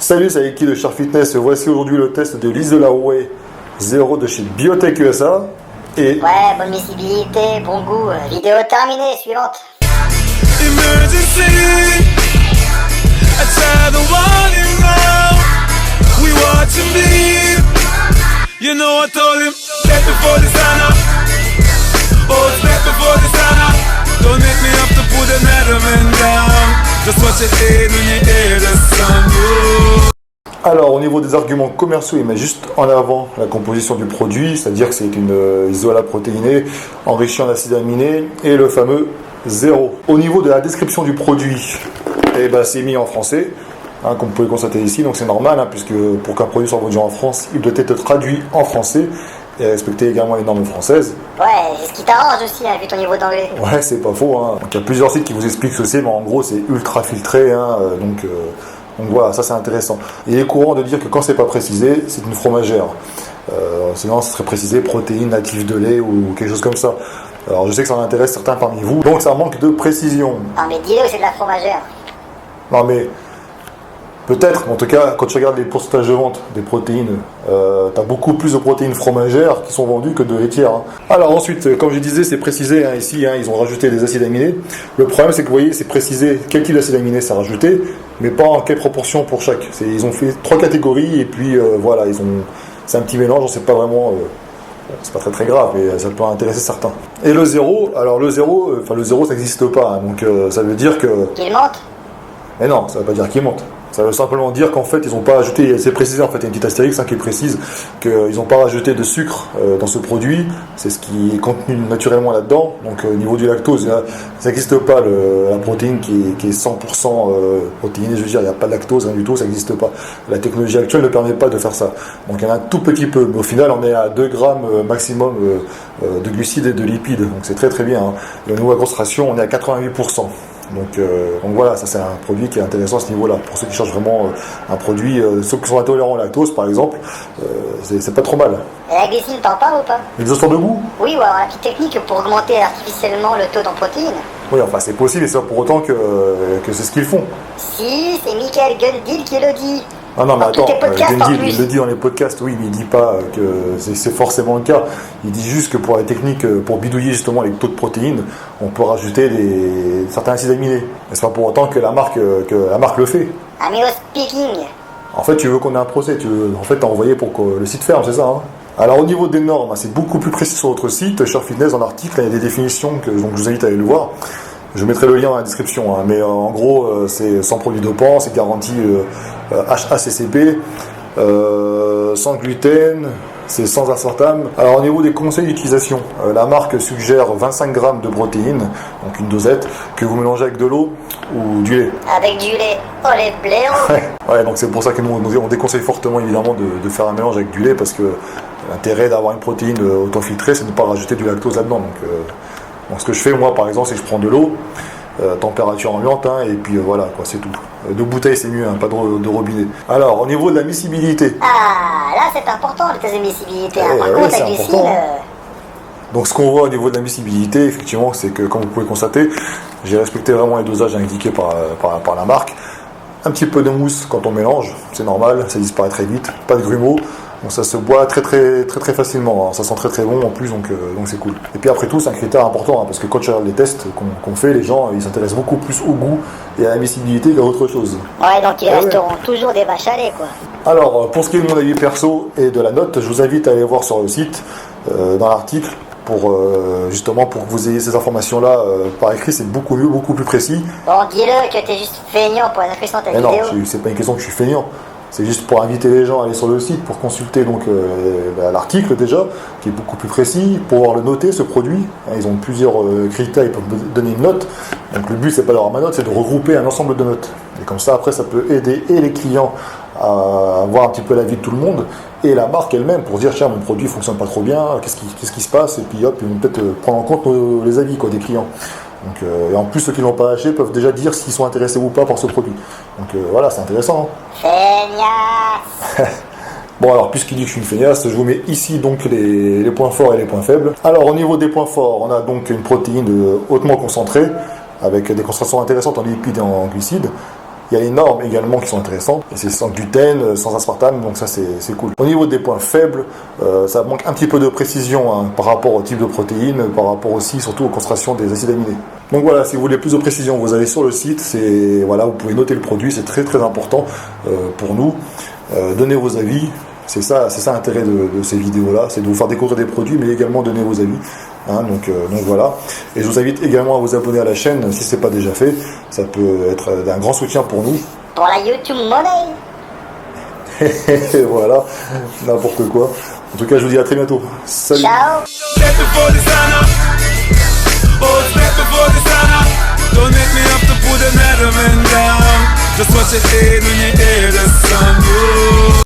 Salut, c'est Aiki de Sharp Fitness. Voici aujourd'hui le test de l'Isola Whey 0 de chez Biotech USA. Et ouais, bonne visibilité, bon goût. Vidéo terminée, suivante. Emergency, I try the warning now. We watch him bleed. You know I told him, step before the sun up. Oh, step before the sun up. Don't make me have to put another man down. Just watch it head when you hear the sun. alors, au niveau des arguments commerciaux, il met juste en avant la composition du produit, c'est-à-dire que c'est une isola protéinée enrichie en acides aminés et le fameux 0. Au niveau de la description du produit, eh ben, c'est mis en français, comme vous pouvez constater ici, donc c'est normal, puisque pour qu'un produit soit vendu en France, il doit être traduit en français et respecter également les normes françaises. Ouais, c'est ce qui t'arrange aussi, vu ton niveau d'anglais. Ouais, c'est pas faux. Donc, il y a plusieurs sites qui vous expliquent ce que c'est, mais en gros, c'est ultra filtré, donc voilà, ça c'est intéressant. Il est courant de dire que quand c'est pas précisé, c'est une fromagère. Sinon, ce serait précisé protéines natives de lait ou quelque chose comme ça. Alors, je sais que ça en intéresse certains parmi vous, donc ça manque de précision. Non, mais dis-le, c'est de la fromagère. Non, mais peut-être, en tout cas, quand tu regardes les pourcentages de vente des protéines, tu as beaucoup plus de protéines fromagères qui sont vendues que de laitières. Alors ensuite, comme je disais, c'est précisé, ici, ils ont rajouté des acides aminés. Le problème, c'est que vous voyez, c'est précisé quel type d'acide aminé c'est rajouté, mais pas en quelle proportion pour chaque. Ils ont fait 3 catégories, et puis voilà, c'est un petit mélange, on sait pas vraiment... c'est pas très grave, mais ça peut intéresser certains. Et le 0, alors le 0, ça n'existe pas, donc ça veut dire que... Qu'il monte. Mais non, ça veut pas dire qu'il monte. Ça veut simplement dire qu'en fait, ils n'ont pas ajouté, c'est précisé en fait, il y a une petite astérix qui précise qu'ils n'ont pas rajouté de sucre dans ce produit, c'est ce qui est contenu naturellement là-dedans, donc au niveau du lactose, ça n'existe pas, la protéine qui est 100% protéinée, je veux dire, il n'y a pas de lactose, rien du tout, ça n'existe pas. La technologie actuelle ne permet pas de faire ça. Donc il y en a un tout petit peu, mais au final, on est à 2 grammes maximum de glucides et de lipides, donc c'est très très bien. Et au niveau de la concentration, on est à 88%. Donc voilà, ça c'est un produit qui est intéressant à ce niveau-là. Pour ceux qui cherchent vraiment un produit, ceux qui sont intolérants au lactose par exemple, c'est pas trop mal. Et la glycine, t'en parles ou pas? Les histoires de goût? Oui, ou alors la petite technique pour augmenter artificiellement le taux en protéines. Oui, enfin c'est possible, et c'est pas pour autant que c'est ce qu'ils font. Si, c'est Michael Gundil qui le dit. Ah non, mais dans attends, tous tes podcasts, en Gundil, plus. il le dit dans les podcasts, oui, mais il dit pas que c'est forcément le cas. Il dit juste que pour la technique, pour bidouiller justement les taux de protéines, on peut rajouter certains acides aminés. Mais c'est pas pour autant que la marque le fait. Amino speaking. En fait, tu veux qu'on ait un procès, en fait, t'as envoyé pour que le site ferme, c'est ça, Alors au niveau des normes, c'est beaucoup plus précis sur notre site, Sharp Fitness, dans l'article, il y a des définitions donc je vous invite à aller le voir. Je mettrai le lien dans la description, mais en gros, c'est sans produit dopant, c'est garanti HACCP, sans gluten, c'est sans aspartame. Alors au niveau des conseils d'utilisation, la marque suggère 25 grammes de protéines, donc une dosette, que vous mélangez avec de l'eau ou du lait. Avec du lait. Oh les blaireaux. Ouais, donc c'est pour ça que nous on déconseille fortement évidemment de faire un mélange avec du lait, parce que l'intérêt d'avoir une protéine auto-filtrée, c'est de ne pas rajouter du lactose là-dedans. Donc ce que je fais moi par exemple, c'est que je prends de l'eau, température ambiante, et puis voilà, quoi, c'est tout. 2 bouteilles c'est mieux, pas de robinet. Alors au niveau de la miscibilité. Ah, là c'est important le test de miscibilité. Par ouais, contre, c'est la glycine. important. Donc ce qu'on voit au niveau de la miscibilité, effectivement, c'est que comme vous pouvez constater, j'ai respecté vraiment les dosages indiqués par la marque. Un petit peu de mousse quand on mélange, c'est normal, ça disparaît très vite, pas de grumeaux. Donc ça se boit très facilement, ça sent très bon en plus, donc c'est cool. Et puis après tout, c'est un critère important, parce que quand tu regardes les tests qu'on fait, les gens ils s'intéressent beaucoup plus au goût et à la miscibilité qu'à autre chose. Ouais, donc ils resteront toujours des vaches à lait, quoi. Alors pour ce qui est de mon avis perso et de la note, je vous invite à aller voir sur le site, dans l'article, justement pour que vous ayez ces informations-là par écrit, c'est beaucoup mieux, beaucoup plus précis. Bon, dis-le que t'es juste feignant pour la description de ta vidéo. Non, c'est pas une question que je suis feignant. C'est juste pour inviter les gens à aller sur le site pour consulter donc l'article déjà, qui est beaucoup plus précis, pour pouvoir le noter, ce produit. Ils ont plusieurs critères, ils peuvent donner une note. Donc le but, c'est pas d'avoir ma note, c'est de regrouper un ensemble de notes. Et comme ça, après, ça peut aider et les clients à voir un petit peu l'avis de tout le monde, et la marque elle-même pour dire tiens, mon produit fonctionne pas trop bien, qu'est-ce qui se passe, et puis hop, ils vont peut-être prendre en compte les avis des clients. Donc, et en plus, ceux qui ne l'ont pas acheté peuvent déjà dire s'ils sont intéressés ou pas par ce produit. Donc voilà, c'est intéressant. Feignasse. Bon, alors, puisqu'il dit que je suis une feignasse, je vous mets ici donc les points forts et les points faibles. Alors, au niveau des points forts, on a donc une protéine hautement concentrée, avec des concentrations intéressantes en lipides et en glucides. Il y a les normes également qui sont intéressantes. Et c'est sans gluten, sans aspartame, donc ça c'est cool. Au niveau des points faibles, ça manque un petit peu de précision hein, par rapport au type de protéines, par rapport aussi surtout aux concentrations des acides aminés. Donc voilà, si vous voulez plus de précision, vous allez sur le site, voilà, vous pouvez noter le produit, c'est très très important pour nous. Donnez vos avis. C'est ça l'intérêt de ces vidéos-là, c'est de vous faire découvrir des produits, mais également donner vos avis. Hein, donc voilà. Et je vous invite également à vous abonner à la chaîne si ce n'est pas déjà fait. Ça peut être d'un grand soutien pour nous. Pour la YouTube money. Voilà, n'importe quoi. En tout cas, je vous dis à très bientôt. Salut. Ciao. Don't make me have to put another man down. Just watch it fade when you hear the sun.